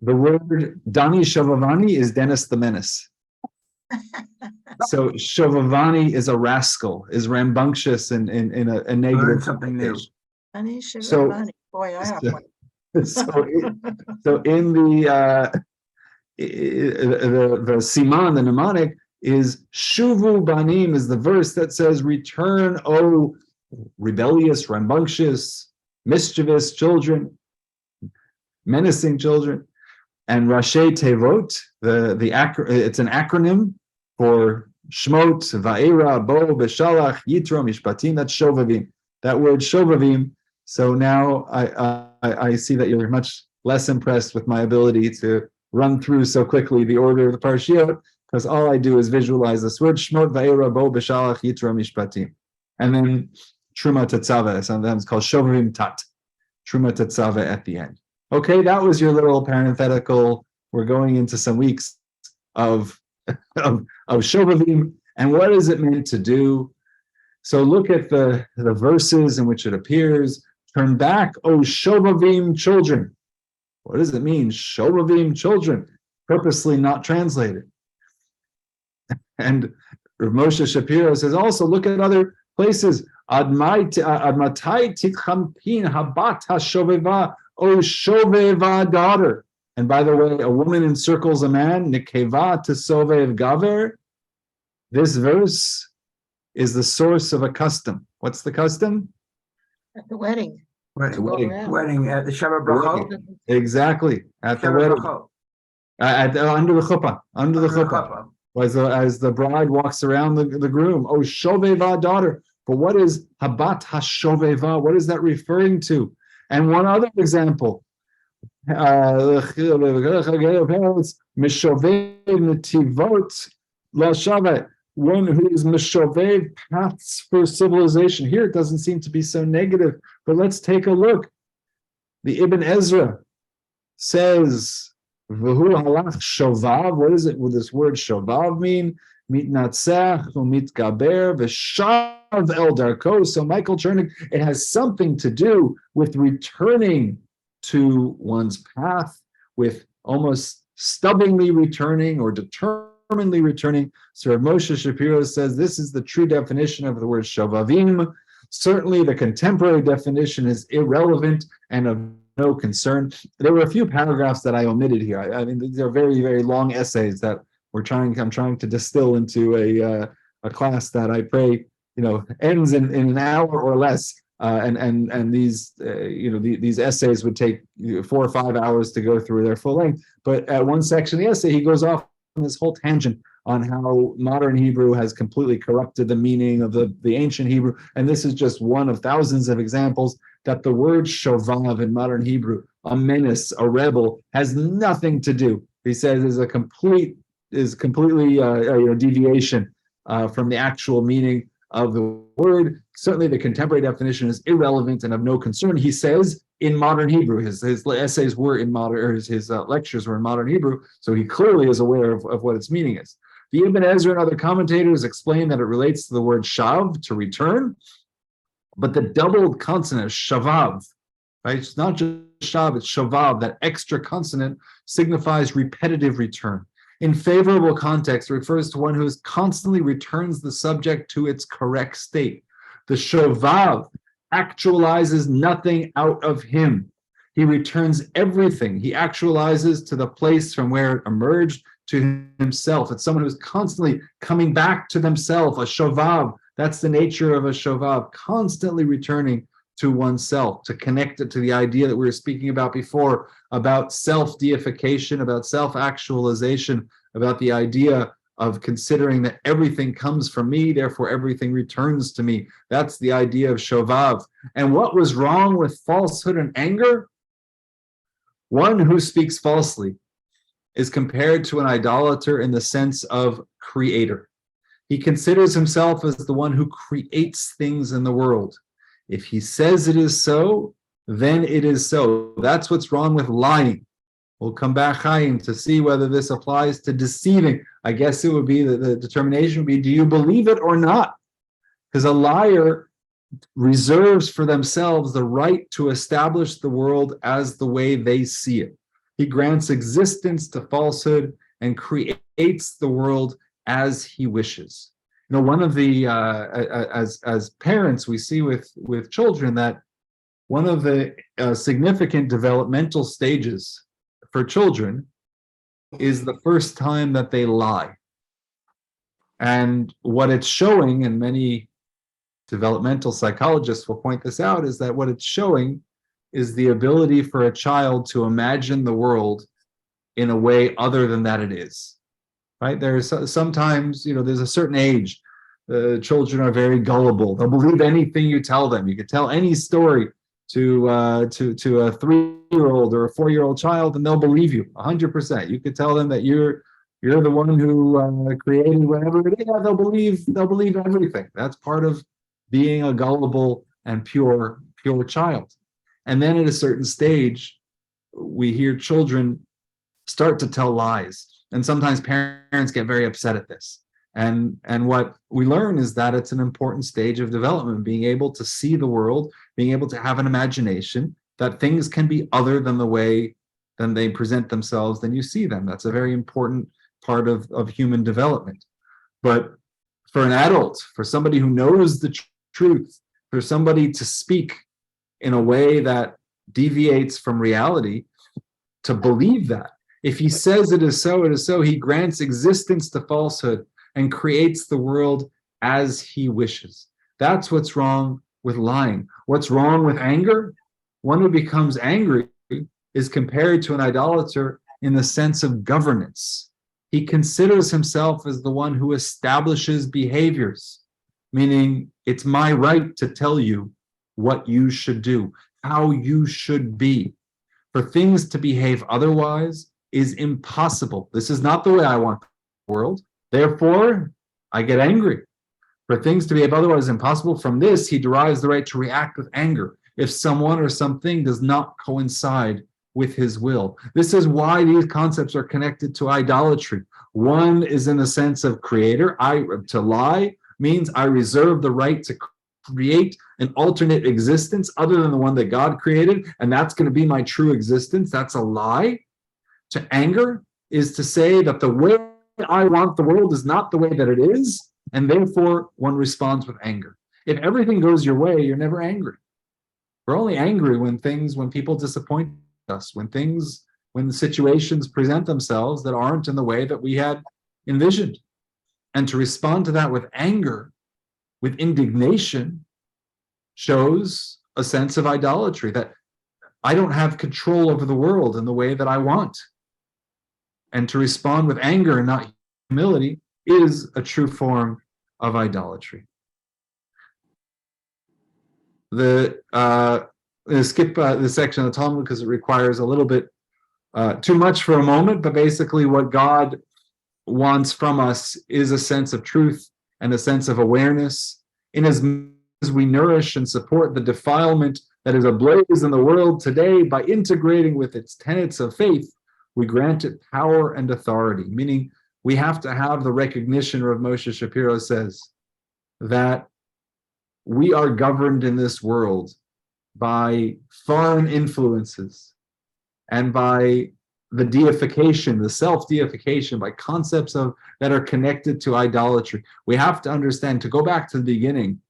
the word Dani Shovavani is Dennis the Menace. So Shovavani is a rascal, is rambunctious in a negative. Learn something new. Honey, So- Shivavani. Boy, I have one. So in the siman, the mnemonic is Shuvu Banim is the verse that says, return, O rebellious, rambunctious, mischievous children, menacing children. And Rashi Tevot, it's an acronym for Shmot, Va'era, Bo, Beshalach, Yitro, Mishpatim. That's Shovavim. That word Shovavim. So now I see that you're much less impressed with my ability to run through so quickly the order of the parashiot, because all I do is visualize this word Shmot, Va'era, Bo, Beshalach, Yitro, Mishpatim. And then Truma Tetzaveh, sometimes called Shovavim Tat. Truma Tetzaveh at the end. Okay, that was your little parenthetical. We're going into some weeks of Shovavim, and what is it meant to do? So look at the verses in which it appears. Turn back, O Shovavim children. What does it mean? Shovavim children, purposely not translated. And Rav Moshe Shapiro says also, look at other places. Admatai tikhampin habat hashoveva, O shoveva daughter. And by the way, a woman encircles a man, nikeva tesovev gaver. This verse is the source of a custom. What's the custom? At the wedding. The wedding. Wedding at the Shabbat Brachot. Exactly, at the wedding. Under the chuppah, under the chuppah. As the bride walks around the groom, oh shoveva daughter. But what is habat hashoveva? What is that referring to? And one other example, mishovev netivot lashavet, one who is mishovev, paths for civilization. Here it doesn't seem to be so negative, but let's take a look. The Ibn Ezra says, V'hu halach shovav. What is it? Will this word shovav mean? Mitnatzach u'mitgaber v'shav el darko. So Michael Chernick, it has something to do with returning to one's path, with almost stubbornly returning or determinedly returning. So Moshe Shapiro says this is the true definition of the word shovavim. Certainly the contemporary definition is irrelevant and of no concern. There were a few paragraphs that I omitted here. I mean, these are very, very long essays that I'm trying to distill into a class that I pray, ends in an hour or less. And these, these essays would take 4 or 5 hours to go through their full length. But at one section of the essay, he goes off on this whole tangent on how modern Hebrew has completely corrupted the meaning of the ancient Hebrew. And this is just one of thousands of examples that the word shovav in modern Hebrew, a menace, a rebel, has nothing to do. He says is completely deviation from the actual meaning of the word. Certainly the contemporary definition is irrelevant and of no concern, he says, in modern Hebrew. His essays were in modern, or his lectures were in modern Hebrew, so he clearly is aware of what its meaning is. The Ibn Ezra and other commentators explain that it relates to the word shav, to return, but the doubled consonant, shavav, right? It's not just shav, it's shavav. That extra consonant signifies repetitive return. In favorable context, it refers to one who constantly returns the subject to its correct state. The shavav actualizes nothing out of him. He returns everything. He actualizes to the place from where it emerged to himself. It's someone who's constantly coming back to themselves, a shovav. That's the nature of a shovav, constantly returning to oneself, to connect it to the idea that we were speaking about before, about self-deification, about self-actualization, about the idea of considering that everything comes from me, therefore everything returns to me. That's the idea of shovav. And what was wrong with falsehood and anger? One who speaks falsely is compared to an idolater in the sense of creator. He considers himself as the one who creates things in the world. If he says it is so, then it is so. That's what's wrong with lying. We'll come back, Chaim, to see whether this applies to deceiving. I guess it would be, the determination would be, do you believe it or not? Because a liar reserves for themselves the right to establish the world as the way they see it. He grants existence to falsehood and creates the world as he wishes. You know, one of the as parents, we see with children that one of the significant developmental stages for children is the first time that they lie. And what it's showing, and many developmental psychologists will point this out, is that what it's showing is the ability for a child to imagine the world in a way other than that it is. Right? There's sometimes, you know, there's a certain age, children are very gullible. They'll believe anything you tell them. You could tell any story to a 3-year-old or a 4-year-old child, and they'll believe you 100%. You could tell them that you're the one who created whatever it is. Yeah, they'll believe everything. That's part of being a gullible and pure child. And then at a certain stage, we hear children start to tell lies. And sometimes parents get very upset at this. And what we learn is that it's an important stage of development, being able to see the world, being able to have an imagination that things can be other than the way than they present themselves, than you see them. That's a very important part of human development. But for an adult, for somebody who knows the truth, for somebody to speak in a way that deviates from reality, to believe that, if he says it is so, it is so. He grants existence to falsehood and creates the world as he wishes. That's what's wrong with lying. What's wrong with anger? One who becomes angry is compared to an idolater in the sense of governance. He considers himself as the one who establishes behaviors, meaning it's my right to tell you what you should do, how you should be. For things to behave otherwise is impossible. This is not the way I want the world. Therefore, I get angry. For things to behave otherwise is impossible. From this, he derives the right to react with anger if someone or something does not coincide with his will. This is why these concepts are connected to idolatry. One is in the sense of creator. To lie means I reserve the right to create an alternate existence other than the one that God created, and that's going to be my true existence. That's a lie. To anger is to say that the way I want the world is not the way that it is, and therefore one responds with anger. If everything goes your way, you're never angry. We're only angry when people disappoint us, when the situations present themselves that aren't in the way that we had envisioned. And to respond to that with anger, with indignation, shows a sense of idolatry, that I don't have control over the world in the way that I want. And to respond with anger and not humility is a true form of idolatry. Skip this section of the Talmud because it requires a little bit too much for a moment, but basically what God wants from us is a sense of truth and a sense of awareness inasmuch as we nourish and support the defilement that is ablaze in the world today by integrating with its tenets of faith, we grant it power and authority, meaning we have to have the recognition, Rav Moshe Shapiro says, that we are governed in this world by foreign influences and by the deification, the self-deification, by concepts of that are connected to idolatry. We have to understand, to go back to the beginning,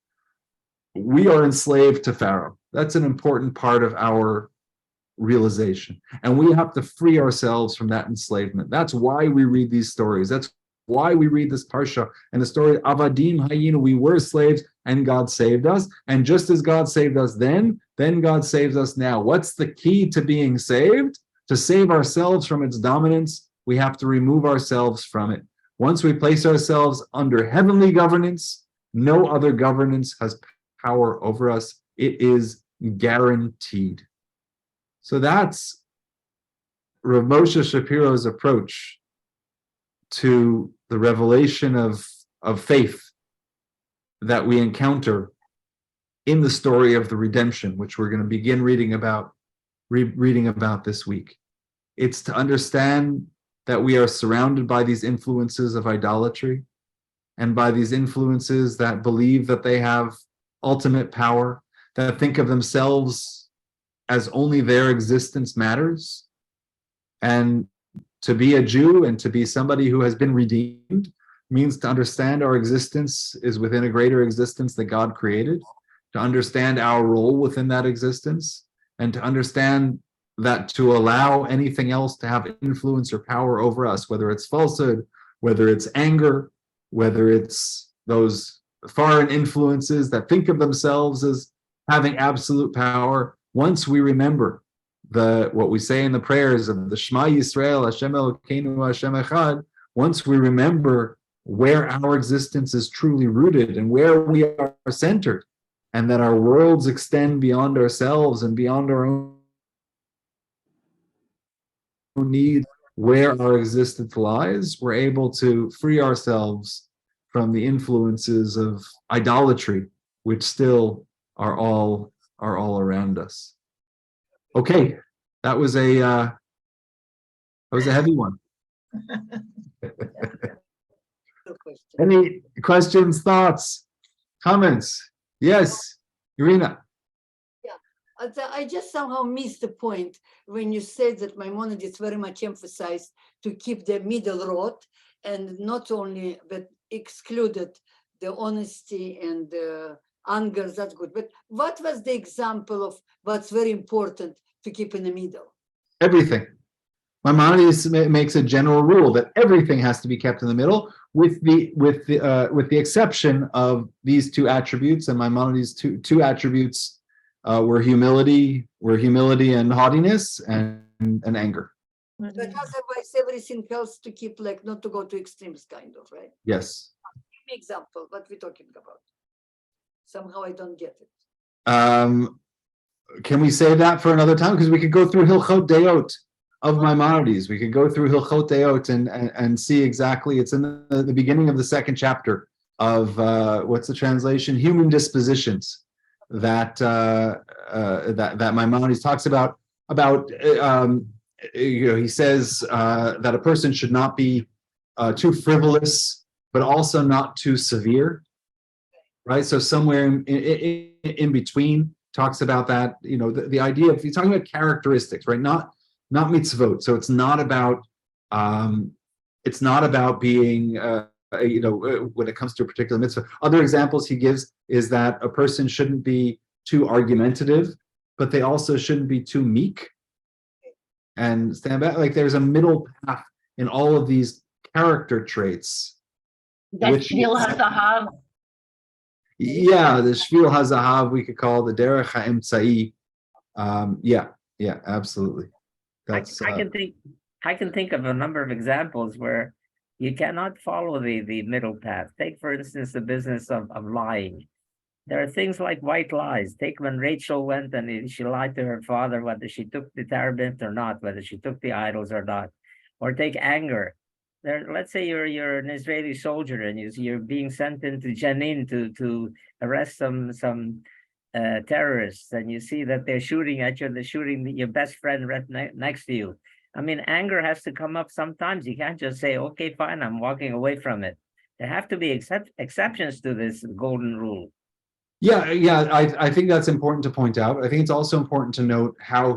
we are enslaved to Pharaoh. That's an important part of our realization. And we have to free ourselves from that enslavement. That's why we read these stories. That's why we read this Parsha and the story of Avadim Hayinu. We were slaves and God saved us. And just as God saved us then God saves us now. What's the key to being saved? To save ourselves from its dominance, we have to remove ourselves from it. Once we place ourselves under heavenly governance, no other governance has power over us. It is guaranteed. So that's Rav Moshe Shapiro's approach to the revelation of faith that we encounter in the story of the redemption, which we're going to begin reading about this week. It's to understand that we are surrounded by these influences of idolatry and by these influences that believe that they have ultimate power, that think of themselves as only their existence matters. And to be a Jew and to be somebody who has been redeemed means to understand our existence is within a greater existence that God created, to understand our role within that existence, and to understand that to allow anything else to have influence or power over us, whether it's falsehood, whether it's anger, whether it's those foreign influences that think of themselves as having absolute power, once we remember what we say in the prayers of the Shema Yisrael, Hashem Elokeinu, Hashem Echad, once we remember where our existence is truly rooted and where we are centered, and that our worlds extend beyond ourselves and beyond our own need, where our existence lies, we're able to free ourselves from the influences of idolatry, which still are all around us. Okay, that was a heavy one. Any questions, thoughts, comments? Yes, Irina. I just somehow missed the point when you said that Maimonides very much emphasized to keep the middle road, and not only but excluded the honesty and the anger, that's good. But what was the example of what's very important to keep in the middle? Everything. Maimonides makes a general rule that everything has to be kept in the middle, with the exception of these two attributes. And Maimonides' two attributes were humility and haughtiness and anger. But otherwise, everything else to keep, like not to go to extremes, kind of, right? Yes. Give me example. What we're talking about? Somehow I don't get it. Can we say that for another time? Because we could go through Hilchot Deot of Maimonides. We could go through Hilchot Deot and see exactly. It's in the beginning of the second chapter of what's the translation? Human dispositions. That Maimonides talks about. He says that a person should not be too frivolous, but also not too severe. Right. So somewhere in between. Talks about that, the idea of, he's talking about characteristics, right? Not mitzvot. So it's not about being when it comes to a particular mitzvah. Other examples he gives is that a person shouldn't be too argumentative, but they also shouldn't be too meek and stand back. Like there's a middle path in all of these character traits. That shvil hazahav. Yeah, the Shvil HaZahav we could call the Derech HaEmtzai. Yeah, absolutely. That's I can think of a number of examples where you cannot follow the middle path. Take, for instance, the business of lying. There are things like white lies. Take when Rachel went and she lied to her father, whether she took the terebinth or not, whether she took the idols or not. Or take anger. let's say you're an Israeli soldier and you're being sent into Jenin to arrest some terrorists, and you see that they're shooting at you, they're shooting your best friend right next to you. I mean, anger has to come up sometimes. You can't just say, okay, fine, I'm walking away from it. There have to be exceptions to this golden rule. Yeah, I think that's important to point out. I think it's also important to note how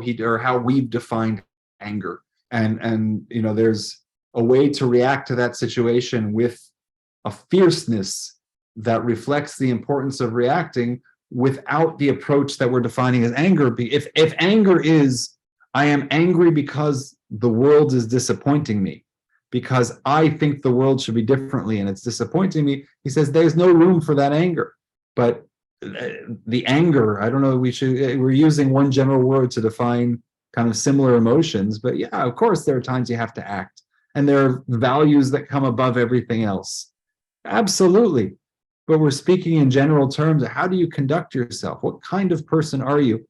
we've defined anger. And there's a way to react to that situation with a fierceness that reflects the importance of reacting without the approach that we're defining as anger. If anger is, I am angry because the world is disappointing me, because I think the world should be differently and it's disappointing me, he says there's no room for that anger. But the anger, I don't know, we're using one general word to define kind of similar emotions, but yeah, of course there are times you have to act, and there are values that come above everything else. Absolutely. But we're speaking in general terms. How do you conduct yourself? What kind of person are you?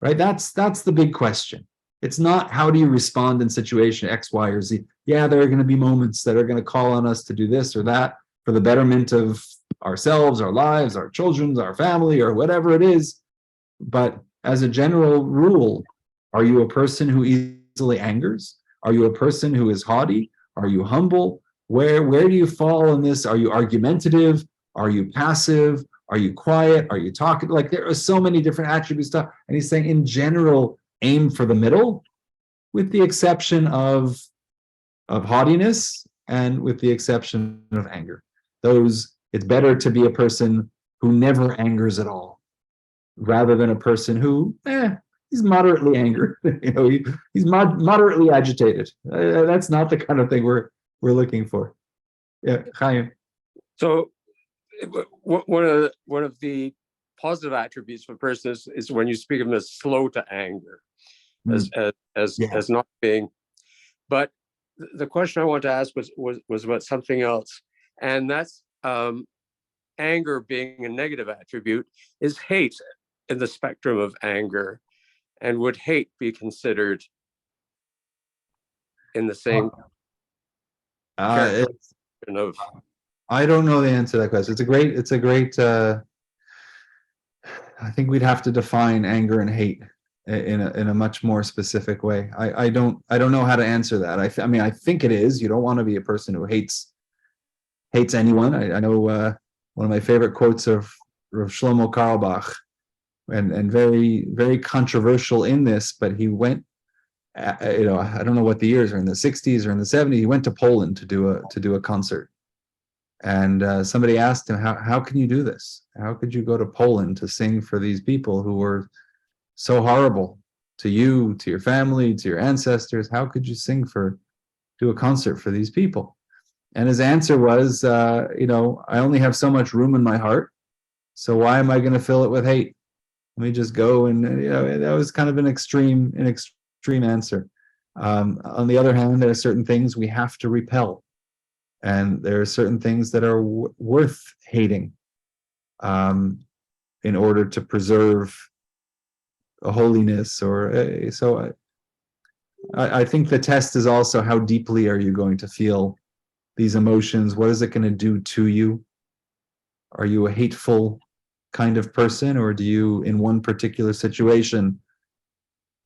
Right? That's the big question. It's not how do you respond in situation X, Y, or Z. Yeah, there are going to be moments that are going to call on us to do this or that for the betterment of ourselves, our lives, our children, our family, or whatever it is. But as a general rule, are you a person who easily angers? Are you a person who is haughty? Are you humble? Where do you fall in this? Are you argumentative? Are you passive? Are you quiet? Are you talking? Like, there are so many different attributes stuff. And he's saying in general, aim for the middle, with the exception of haughtiness and with the exception of anger. It's better to be a person who never angers at all, rather than a person who, he's moderately angry. He's moderately agitated. That's not the kind of thing we're looking for. Yeah, Chaim. So one of the positive attributes of a person is when you speak of them as slow to anger, as not being. But the question I want to ask was about something else, and that's anger being a negative attribute. Is hate in the spectrum of anger, and would hate be considered in the same of? I don't know the answer to that question. It's a great. I think we'd have to define anger and hate in a much more specific way. I don't know how to answer that. I mean, I think it is. You don't want to be a person who hates anyone. I know one of my favorite quotes of Shlomo Carlebach, and very, very controversial in this, but he went, I don't know what the years are, in the 60s or in the 70s, he went to Poland to do a concert. And somebody asked him, how can you do this? How could you go to Poland to sing for these people who were so horrible to you, to your family, to your ancestors? How could you do a concert for these people? And his answer was, I only have so much room in my heart, so why am I going to fill it with hate? Let me just go. And that was kind of an extreme answer. On the other hand, there are certain things we have to repel, and there are certain things that are worth hating in order to preserve a holiness. So I think the test is also how deeply are you going to feel these emotions? What is it going to do to you? Are you a hateful kind of person, or do you, in one particular situation,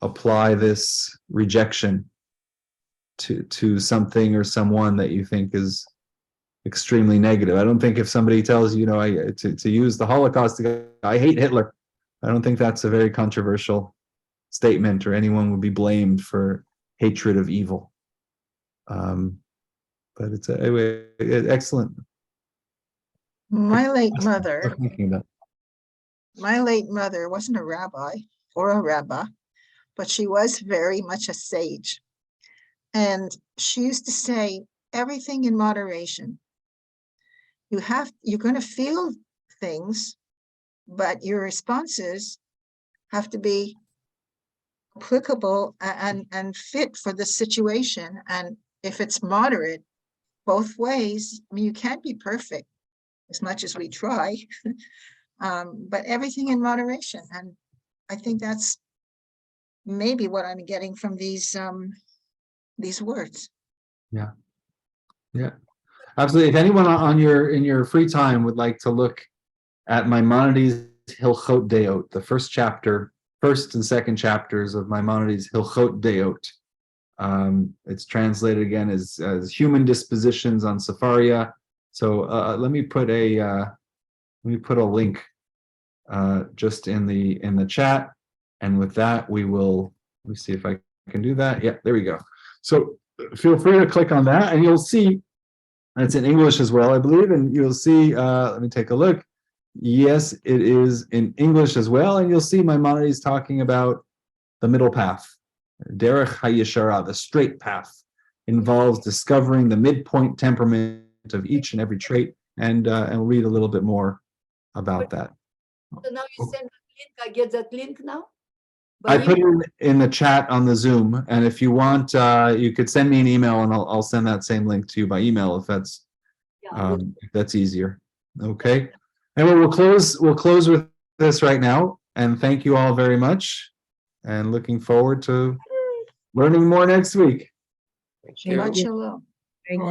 apply this rejection to something or someone that you think is extremely negative? I don't think if somebody tells you, to use the Holocaust, I hate Hitler, I don't think that's a very controversial statement, or anyone would be blamed for hatred of evil. But it's excellent. My late mother wasn't a rabbi or a rabbah, but she was very much a sage. And she used to say, everything in moderation. You're going to feel things, but your responses have to be applicable and fit for the situation. And if it's moderate, both ways, I mean, you can't be perfect as much as we try, but everything in moderation. And I think that's maybe what I'm getting from these words. Yeah. Yeah, absolutely. If anyone in your free time would like to look at Maimonides' Hilchot Deot, the first and second chapters of Maimonides' Hilchot Deot. It's translated again as human dispositions on Safaria. So let me put a link just in the chat, and with that we will. Let me see if I can do that. Yeah, there we go. So feel free to click on that, and you'll see it's in English as well, I believe, and you'll see. Let me take a look. Yes, it is in English as well, and you'll see Maimonides talking about the middle path. Derech HaYeshara, the straight path, involves discovering the midpoint temperament of each and every trait, and we'll read a little bit more about that. So now you send that link, I get that link now? I put it in the chat on the Zoom, and if you want, you could send me an email, and I'll send that same link to you by email if that's easier. Okay, and we'll close with this right now, and thank you all very much, and looking forward to learning more next week. Shabbat shalom. Thank you.